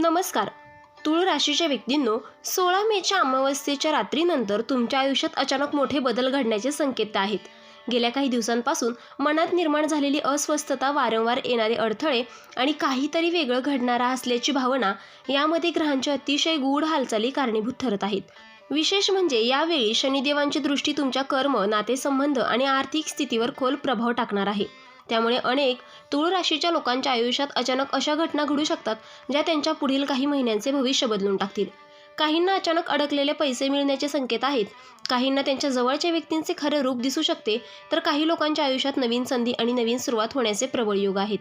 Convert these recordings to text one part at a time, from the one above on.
नमस्कार. तुळ राशीच्या व्यक्तींनो, 16 मेच्या अमावस्येच्या रात्रीनंतर तुमच्या आयुष्यात अचानक मोठे बदल घडण्याचे संकेत आहेत. गेल्या काही दिवसांपासून मनात निर्माण झालेली अस्वस्थता, वारंवार येणारे अडथळे आणि काहीतरी वेगळं घडणार असल्याची भावना यामध्ये ग्रहांच्या अतिशय गूढ हालचाली कारणीभूत ठरत आहेत. विशेष म्हणजे यावेळी शनिदेवांची दृष्टी तुमच्या कर्म, नातेसंबंध आणि आर्थिक स्थितीवर खोल प्रभाव टाकणार आहे. त्यामुळे अनेक तुळ राशीच्या लोकांच्या आयुष्यात अचानक अशा घटना घडू शकतात ज्या त्यांच्या पुढील काही महिन्यांचे भविष्य बदलून टाकतील. काहींना अचानक अडकलेले पैसे मिळण्याचे संकेत आहेत, काहींना त्यांच्या जवळच्या व्यक्तींचे खरे रूप दिसू शकते, तर काही लोकांच्या आयुष्यात नवीन संधी आणि नवीन सुरुवात होण्याचे प्रबळ योग आहेत.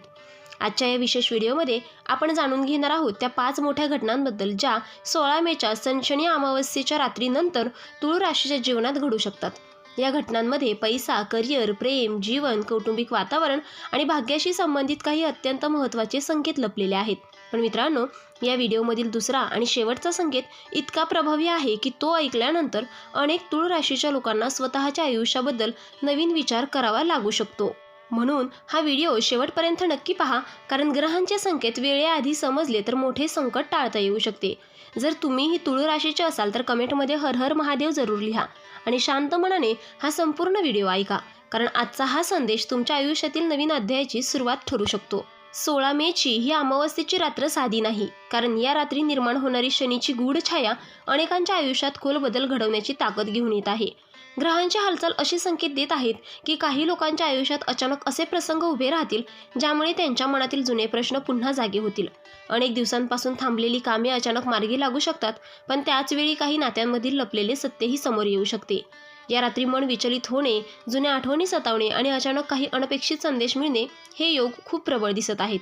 आजच्या या विशेष व्हिडिओमध्ये आपण जाणून घेणार आहोत त्या 5 मोठ्या घटनांबद्दल ज्या 16 मेच्या शनी अमावस्येच्या रात्रीनंतर तुळ राशीच्या जीवनात घडू शकतात. या घटनांमध्ये पैसा, करिअर, प्रेम, जीवन, कौटुंबिक वातावरण आणि भाग्याशी संबंधित काही अत्यंत महत्त्वाचे संकेत लपलेले आहेत. पण मित्रांनो, या व्हिडिओमधील दुसरा आणि शेवटचा संकेत इतका प्रभावी आहे की तो ऐकल्यानंतर अनेक तुळ राशीच्या लोकांना स्वतःच्या आयुष्याबद्दल नवीन विचार करावा लागू शकतो. म्हणून हा व्हिडिओ शेवटपर्यंत नक्की पहा, कारण ग्रहांचे संकेत वेळेआधी समजले तर मोठे संकट टाळता येऊ शकते. जर तुम्हीही तुळ राशीचे असाल तर कमेंटमध्ये हर हर महादेव जरूर लिहा आणि शांत मनाने हा संपूर्ण व्हिडिओ ऐका, कारण आजचा हा संदेश तुमच्या आयुष्यातील नवीन अध्यायाची सुरुवात ठरू शकतो. 16 मेची ही अमावस्येची रात्र साधी नाही, कारण या रात्री निर्माण होणारी शनीची गूढ छाया अनेकांच्या आयुष्यात खोल बदल घडवण्याची ताकद घेऊन येत आहे. ग्रहांची हालचाल असे संकेत देत आहेत की काही लोकांच्या आयुष्यात अचानक असे प्रसंग उभे राहतील ज्यामुळे त्यांच्या मनातील जुने प्रश्न पुन्हा जागे होतील. अनेक दिवसांपासून थांबलेली कामे अचानक मार्गी लागू शकतात, पण त्याच वेळी काही नात्यांमधील लपलेले सत्यही समोर येऊ शकते. या रात्री मन विचलित होणे, जुन्या आठवणी सतावणे आणि अचानक काही अनपेक्षित संदेश मिळणे हे योग खूप प्रबळ दिसत आहेत.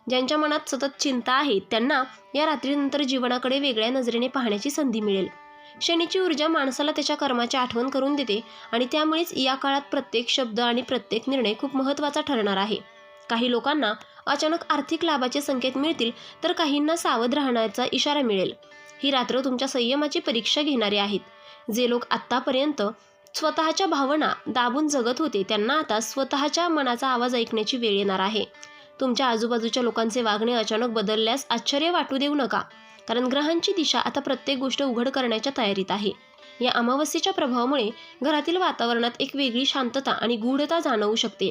ज्यांच्या मनात सतत चिंता आहे त्यांना या रात्रीनंतर जीवनाकडे वेगळ्या नजरेने पाहण्याची संधी मिळेल. शनीची ऊर्जा माणसाला त्याच्या कर्माची आठवण करून देते आणि त्यामुळेच या काळात प्रत्येक शब्द आणि प्रत्येक निर्णय खूप महत्त्वाचा ठरणार आहे. काही लोकांना अचानक आर्थिक लाभाचे संकेत मिळतील, तर काहींना सावध राहण्याचा इशारा मिळेल. ही रात्र तुमच्या संयमाची परीक्षा घेणारी आहेत. जे लोक आत्तापर्यंत स्वतःच्या भावना दाबून जगत होते त्यांना आता स्वतःच्या मनाचा आवाज ऐकण्याची वेळ येणार आहे. तुमच्या आजूबाजूच्या लोकांचे वागणे अचानक बदलल्यास आश्चर्य वाटू देऊ नका, कारण ग्रहांची दिशा आता प्रत्येक गोष्ट उघड करण्याच्या तयारीत आहे. या अमावस्येच्या प्रभावामुळे घरातील वातावरणात एक वेगळी शांतता आणि गूढता जाणवू शकते.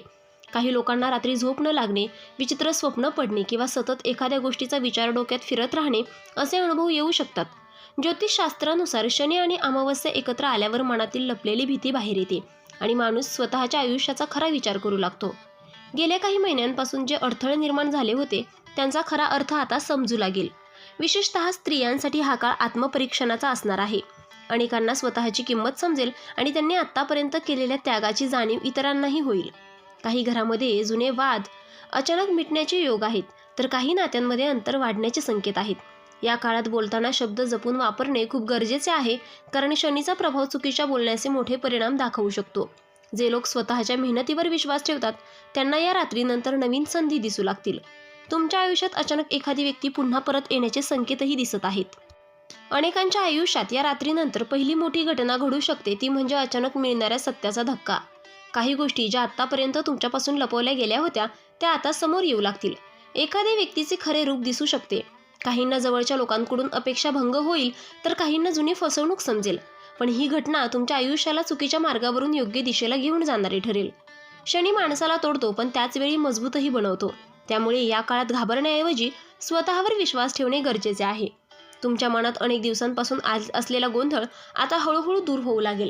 काही लोकांना रात्री झोप न लागणे, विचित्र स्वप्न पडणे किंवा सतत एखाद्या गोष्टीचा विचार डोक्यात फिरत राहणे असे अनुभव येऊ शकतात. ज्योतिषशास्त्रानुसार शनी आणि अमावस्या एकत्र आल्यावर मनातील लपलेली भीती बाहेर येते आणि माणूस स्वतःच्या आयुष्याचा खरा विचार करू लागतो. गेल्या काही महिन्यांपासून जे अडथळे निर्माण झाले होते त्यांचा खरा अर्थ आता समजू लागेल. विशेषतः स्त्रियांसाठी हा काळ आत्मपरीक्षणाचा असणार आहे. अनेकांना स्वतःची किंमत समजेल आणि त्यांनी आत्तापर्यंत केलेल्या त्यागाची जाणीव इतरांनाही होईल. काही घरामध्ये जुने वाद अचानक मिटण्याचे योग आहेत, तर काही नात्यांमध्ये अंतर वाढण्याचे संकेत आहेत. या काळात बोलताना शब्द जपून वापरणे खूप गरजेचे आहे, कारण शनीचा प्रभाव चुकीच्या बोलण्याचे मोठे परिणाम दाखवू शकतो. जे लोक स्वतःच्या मेहनतीवर विश्वास ठेवतात त्यांना या रात्रीनंतर नवीन संधी दिसू लागतील. तुमच्या आयुष्यात अचानक एखादी व्यक्ती पुन्हा परत येण्याचे संकेतही दिसत आहेत. अनेकांच्या आयुष्यात या रात्रीनंतर पहिली मोठी घटना घडू शकते, ती म्हणजे अचानक मिळणाऱ्या सत्याचा धक्का. काही गोष्टी ज्या आत्तापर्यंत तुमच्यापासून लपवल्या गेल्या होत्या त्या आता समोर येऊ लागतील. एखाद्या व्यक्तीचे खरे रूप दिसू शकते. काहींना जवळच्या लोकांकडून अपेक्षा भंग होईल, तर काहींना जुनी फसवणूक समजेल. पण ही घटना तुमच्या आयुष्याला चुकीच्या मार्गावरून योग्य दिशेला घेऊन जाणारी ठरेल. शनी माणसाला तोडतो पण त्याच वेळी मजबूतही बनवतो. त्यामुळे या काळात घाबरण्याऐवजी स्वतःवर विश्वास ठेवणे गरजेचे आहे. तुमच्या मनात अनेक दिवसांपासून असलेला गोंधळ आता हळूहळू दूर होऊ लागेल.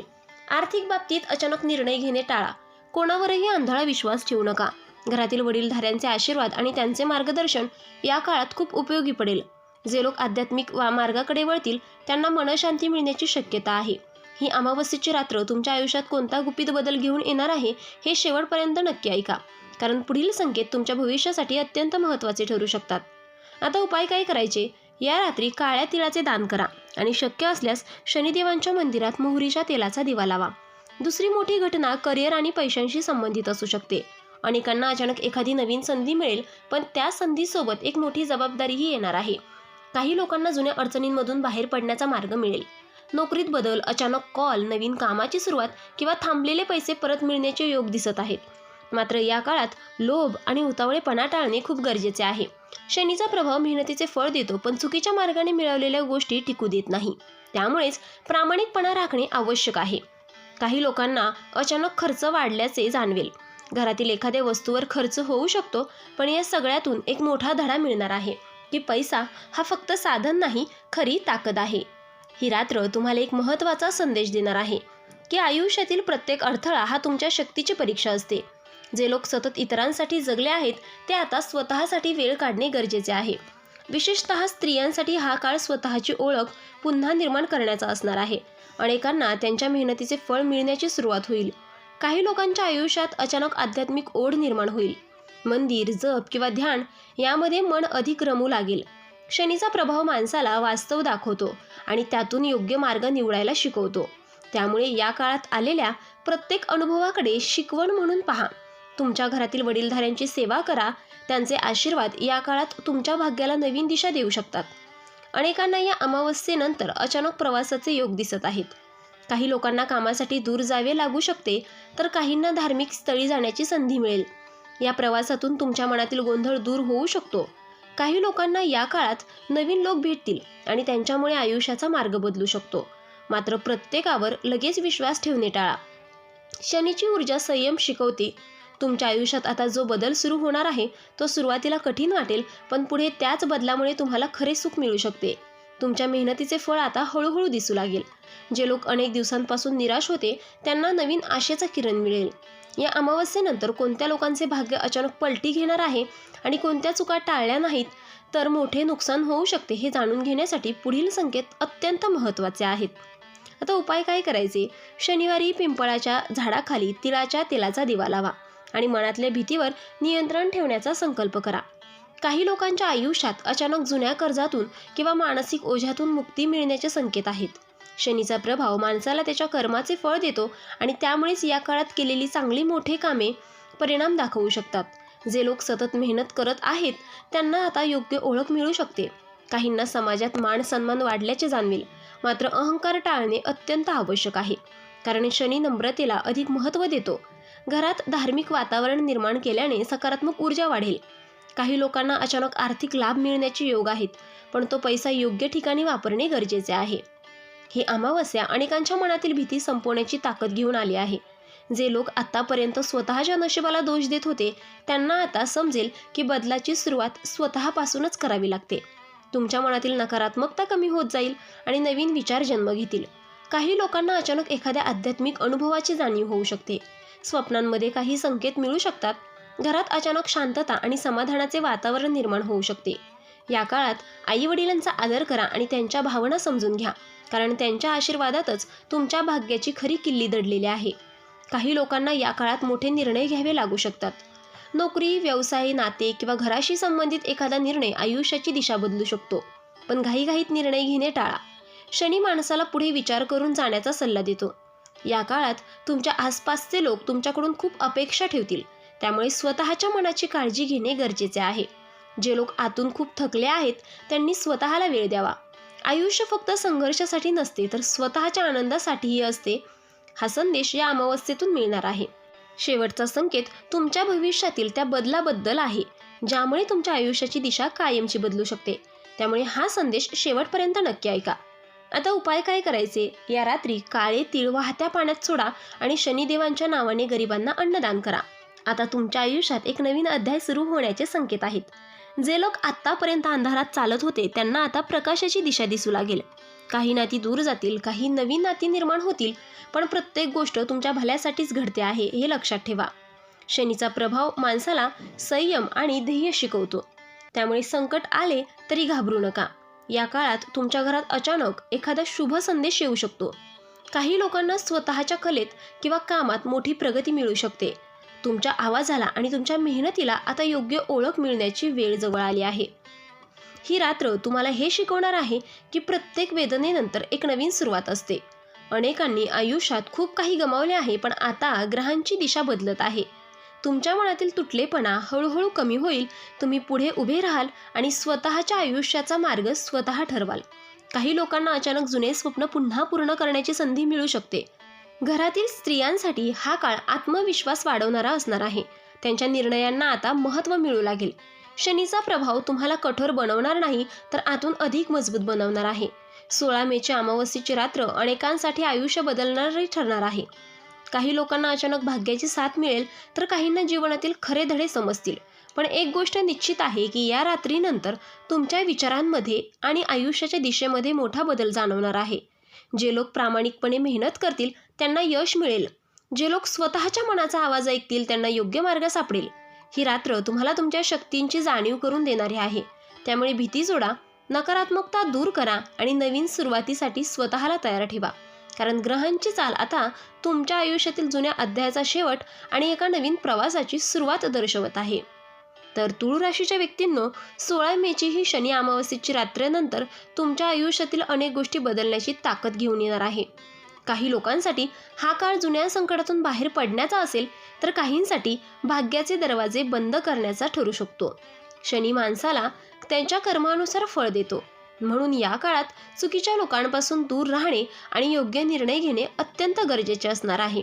आर्थिक बाबतीत अचानक निर्णय घेणे टाळा. कोणावरही आंधळा विश्वास ठेवू नका. घरातील वडीलधाऱ्यांचे आशीर्वाद आणि त्यांचे मार्गदर्शन या काळात खूप उपयोगी पडेल. जे लोक आध्यात्मिक मार्गाकडे वळतील त्यांना मनशांती मिळण्याची शक्यता आहे. ही अमावस्येची रात्र तुमच्या आयुष्यात कोणता गुपित बदल घेऊन येणार आहे हे शेवटपर्यंत नक्की ऐका, कारण पुढील संकेत तुमच्या भविष्यासाठी अत्यंत महत्त्वाचे ठरू शकतात. आता उपाय काय करायचे? या रात्री काळ्या तिळाचे दान करा आणि शक्य असल्यास शनिदेवांच्या मंदिरात मोहरीच्या तेलाचा दिवा लावा. दुसरी मोठी घटना करिअर आणि पैशांशी संबंधित असू शकते. अनेकांना अचानक एखादी नवीन संधी मिळेल, पण त्या संधीसोबत एक मोठी जबाबदारीही येणार आहे. काही लोकांना जुन्या अडचणींमधून बाहेर पडण्याचा मार्ग मिळेल. नोकरीत बदल, अचानक कॉल, नवीन कामाची सुरुवात किंवा थांबलेले पैसे परत मिळण्याचे योग दिसत आहेत. मात्र या काळात लोभ आणि उतावळेपणा टाळणे खूप गरजेचे आहे. शनीचा प्रभाव मेहनतीचे फळ देतो, पण चुकीच्या मार्गाने मिळवलेल्या गोष्टी टिकू देत नाही. त्यामुळेच प्रामाणिकपणा राखणे आवश्यक आहे. काही लोकांना अचानक खर्च वाढल्याचे जाणवेल. घरातील एखाद्या वस्तूवर खर्च होऊ शकतो, पण या सगळ्यातून एक मोठा धडा मिळणार आहे की पैसा हा फक्त साधन नाही, खरी ताकद आहे. ही रात्र तुम्हाला एक महत्त्वाचा संदेश देणार आहे की आयुष्यातील प्रत्येक अडथळा हा तुमच्या शक्तीची परीक्षा असते. जे लोक सतत इतरांसाठी जगले आहेत ते आता स्वतःसाठी वेळ काढणे गरजेचे आहे. विशेषतः स्त्रियांसाठी हा काळ स्वतःची ओळख पुन्हा निर्माण करण्याचा असणार आहे. अनेकांना त्यांच्या मेहनतीचे फळ मिळण्याची सुरुवात होईल. काही लोकांच्या आयुष्यात अचानक आध्यात्मिक ओढ निर्माण होईल. मंदिर, जप किंवा ध्यान यामध्ये मन अधिक रमू लागेल. शनीचा प्रभाव माणसाला वास्तव दाखवतो आणि त्यातून योग्य मार्ग निवडायला शिकवतो. त्यामुळे या काळात आलेल्या प्रत्येक अनुभवाकडे शिकवण म्हणून पहा. तुमच्या घरातील वडीलधाऱ्यांची सेवा करा. त्यांचे आशीर्वाद या काळात तुमच्या भाग्याला नवीन दिशा देऊ शकतात. अनेकांना या अमावस्येनंतर अचानक प्रवासाचे योग दिसत आहेत. काही लोकांना कामासाठी दूर जावे लागू शकते, तर काहींना धार्मिक स्थळी जाण्याची संधी मिळेल. या प्रवासातून तुमच्या मनातील गोंधळ दूर होऊ शकतो. काही लोकांना या काळात नवीन लोक भेटतील आणि त्यांच्यामुळे आयुष्याचा मार्ग बदलू शकतो. मात्र प्रत्येकावर लगेच विश्वास ठेवणे टाळा. शनीची ऊर्जा संयम शिकवते. तुमच्या आयुष्यात आता जो बदल सुरू होणार आहे तो सुरुवातीला कठीण वाटेल, पण पुढे त्याच बदलामुळे तुम्हाला खरे सुख मिळू शकते. तुमच्या मेहनतीचे फळ आता हळूहळू दिसू लागेल. जे लोक अनेक दिवसांपासून निराश होते त्यांना नवीन आशेचा किरण मिळेल. या अमावस्येनंतर कोणत्या लोकांचे भाग्य अचानक पलटी घेणार आहे आणि कोणत्या चुका टाळल्या नाहीत तर मोठे नुकसान होऊ शकते हे जाणून घेण्यासाठी पुढील संकेत अत्यंत महत्त्वाचे आहेत. आता उपाय काय करायचे? शनिवारी पिंपळाच्या झाडाखाली तिळाच्या तेलाचा दिवा लावा आणि मनातल्या भीतीवर नियंत्रण ठेवण्याचा संकल्प करा. काही लोकांच्या आयुष्यात अचानक जुन्या कर्जातून किंवा मानसिक ओझ्यातून मुक्ती मिळण्याचे संकेत आहेत. शनीचा प्रभाव माणसाला त्याच्या कर्माचे फळ देतो आणि त्यामुळेच या काळात केलेली चांगली मोठे कामे परिणाम दाखवू शकतात. जे लोक सतत मेहनत करत आहेत त्यांना आता योग्य ओळख मिळू शकते. काहींना समाजात मान सन्मान वाढल्याचे जाणवेल. मात्र अहंकार टाळणे अत्यंत आवश्यक आहे, कारण शनी नम्रतेला अधिक महत्त्व देतो. घरात धार्मिक वातावरण निर्माण केल्याने सकारात्मक ऊर्जा वाढेल. काही लोकांना अचानक आर्थिक लाभ मिळण्याचे योग आहेत, पण तो पैसा योग्य ठिकाणी वापरणे गरजेचे आहे. ही अमावस्या अनेकांच्या मनातील भीती संपवण्याची ताकद घेऊन आली आहे. जे लोक आतापर्यंत स्वतःच्या नशिबाला दोष देत होते त्यांना आता समजेल की बदलाची सुरुवात स्वतःपासूनच करावी लागते. तुमच्या मनातील नकारात्मकता कमी होत जाईल आणि नवीन विचार जन्म घेतील. काही लोकांना अचानक एखाद्या आध्यात्मिक अनुभवाची जाणीव होऊ शकते. स्वप्नांमध्ये काही संकेत मिळू शकतात. घरात अचानक शांतता आणि समाधानाचे वातावरण निर्माण होऊ शकते. या काळात आई वडिलांचा आदर करा आणि त्यांच्या भावना समजून घ्या, कारण त्यांच्या आशीर्वादातच तुमच्या भाग्याची खरी किल्ली दडलेली आहे. काही लोकांना या काळात मोठे निर्णय घ्यावे लागू शकतात. नोकरी, व्यवसाय, नाते किंवा घराशी संबंधित एखादा निर्णय आयुष्याची दिशा बदलू शकतो. पण घाईघाईत निर्णय घेणे टाळा. शनी माणसाला पुढे विचार करून जाण्याचा सल्ला देतो. या काळात तुमच्या आसपासचे लोक तुमच्याकडून खूप अपेक्षा ठेवतील, त्यामुळे स्वतःच्या मनाची काळजी घेणे गरजेचे आहे. जे लोक आतून खूप थकले आहेत त्यांनी स्वतःला वेळ द्यावा. आयुष्य फक्त संघर्षासाठी नसते तर स्वतःच्या आनंदासाठीही असते. हा संदेश या अमावस्येतून मिळणार आहे. शेवटचा संकेत तुमच्या भविष्यातील त्या बदलाबद्दल आहे, ज्यामुळे तुमच्या आयुष्याची दिशा कायमची बदलू शकते. त्यामुळे हा संदेश शेवटपर्यंत नक्की ऐका. आता उपाय काय करायचे? या रात्री काळे तीळ वाहत्या पाण्यात सोडा आणि शनिदेवांच्या नावाने गरिबांना अन्नदान करा. आता तुमच्या आयुष्यात एक नवीन अध्याय सुरू होण्याचे संकेत आहेत. जे लोक आत्तापर्यंत अंधारात चालत होते त्यांना आता प्रकाशाची दिशा दिसू लागेल. काही नाती दूर जातील, काही नवीन नाती निर्माण होतील, पण प्रत्येक गोष्ट तुमच्या भल्यासाठीच घडते आहे हे लक्षात ठेवा. शनीचा प्रभाव माणसाला संयम आणि ध्येय शिकवतो. त्यामुळे संकट आले तरी घाबरू नका. या काळात तुमच्या घरात अचानक एखादा शुभ संदेश येऊ शकतो. काही लोकांना स्वतःच्या कलेत किंवा कामात मोठी प्रगती मिळू शकते. तुमच्या आवाजाला आणि तुमच्या मेहनतीला आता योग्य ओळख मिळण्याची वेळ जवळ आली आहे. ही रात्र तुम्हाला हे शिकवणार आहे की प्रत्येक वेदनेनंतर एक नवीन सुरुवात असते. अनेकांनी आयुष्यात खूप काही गमावले आहे, पण आता ग्रहांची दिशा बदलत आहे. तुमच्या मनातील तुटलेपणा हळूहळू कमी होईल. तुम्ही पुढे उभे राहाल आणि स्वतःच्या आयुष्याचा मार्ग स्वतः ठरवाल. काही लोकांना अचानक जुने स्वप्न पुन्हा पूर्ण करण्याची संधी मिळू शकते. घरातील स्त्रियांसाठी हा काळ आत्मविश्वास वाढवणारा असणार आहे त्यांच्या निर्णयांना आता महत्त्व मिळू लागेल. शनीचा प्रभाव तुम्हाला कठोर बनवणार नाही, तर आतून अधिक मजबूत बनवणार आहे. 16 मेची अमावस्येची रात्र अनेकांसाठी आयुष्य बदलणारी ठरणार आहे. काही लोकांना अचानक भाग्याची साथ मिळेल, तर काहींना जीवनातील खरे धडे समजतील. पण एक गोष्ट निश्चित आहे की या रात्रीनंतर तुमच्या विचारांमध्ये आणि आयुष्याच्या दिशेमध्ये मोठा बदल जाणवणार आहे. जे लोक प्रामाणिकपणे मेहनत करतील त्यांना यश मिळेल. जे लोक स्वतःच्या मनाचा आवाज ऐकतील त्यांना योग्य मार्ग सापडेल. ही रात्र तुम्हाला तुमच्या शक्तींची जाणीव करून देणारी आहे. त्यामुळे भीती सोडा, नकारात्मकता दूर करा आणि नवीन सुरुवातीसाठी स्वतःला तयार ठेवा. कारण ग्रहांची चाल आता तुमच्या आयुष्यातील जुन्या अध्यायाचा शेवट आणि एका नवीन प्रवासाची सुरुवात दर्शवत आहे. तर तुळ राशीच्या व्यक्तींनो, 16 मेची ही शनी अमावस्येची रात्रीनंतर तुमच्या आयुष्यातील अनेक गोष्टी बदलण्याची ताकद घेऊन येणार आहे. काही लोकांसाठी हा काळ जुन्या संकटातून बाहेर पडण्याचा असेल, तर काहींसाठी भाग्याचे दरवाजे बंद करण्याचा ठरू शकतो. शनी माणसाला त्यांच्या कर्मानुसार फळ देतो. म्हणून या काळात चुकीच्या लोकांपासून दूर राहणे आणि योग्य निर्णय घेणे अत्यंत गरजेचे असणार आहे.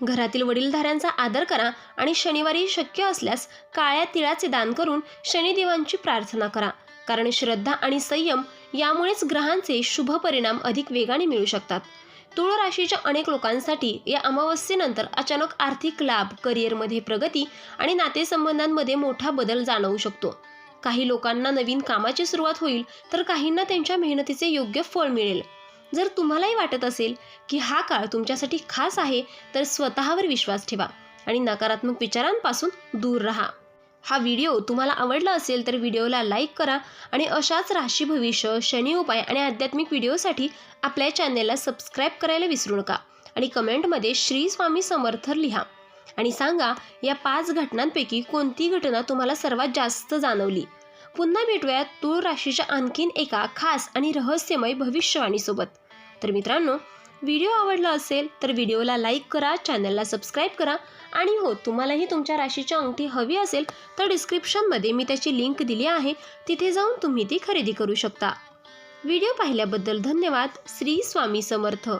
घरातील वडीलधाऱ्यांचा आदर करा आणि शनिवारी शक्य असल्यास काळ्या तिळाचे दान करून शनिदेवांची प्रार्थना करा. कारण श्रद्धा आणि संयम यामुळेच ग्रहांचे शुभ परिणाम अधिक वेगाने मिळू शकतात. तुळ राशीच्या अनेक लोकांसाठी या अमावस्येनंतर अचानक आर्थिक लाभ, करिअरमध्ये प्रगती आणि नातेसंबंधांमध्ये मोठा बदल जाणवू शकतो. काही लोकांना नवीन कामाची सुरुवात होईल, तर काहींना त्यांच्या मेहनतीचे योग्य फळ मिळेल. जर तुम्हालाही वाटत असेल की हा काळ तुमच्यासाठी खास आहे, तर स्वतःवर विश्वास ठेवा आणि नकारात्मक विचारांपासून दूर राहा. हा व्हिडिओ तुम्हाला आवडला असेल तर व्हिडिओला लाईक करा आणि अशाच राशी भविष्य, शनी उपाय आणि आध्यात्मिक व्हिडिओसाठी आपल्या चॅनेलला सबस्क्राईब करायला विसरू नका. आणि कमेंटमध्ये श्री स्वामी समर्थ लिहा आणि सांगा या 5 घटनांपैकी कोणती घटना तुम्हाला सर्वात जास्त जाणवली. पुन्हा भेटूयात तुळ राशीच्या आणखीन एका खास आणि रहस्यमय भविष्यवाणीसोबत. तर मित्रांनो, व्हिडिओ आवडला असेल तर व्हिडिओला लाईक करा, चॅनलला सबस्क्राईब करा आणि हो, तुम्हालाही तुमच्या राशीची अंगठी हवी असेल तर डिस्क्रिप्शनमध्ये मी त्याची लिंक दिली आहे, तिथे जाऊन तुम्ही ती खरेदी करू शकता. व्हिडिओ पाहिल्याबद्दल धन्यवाद. श्री स्वामी समर्थ.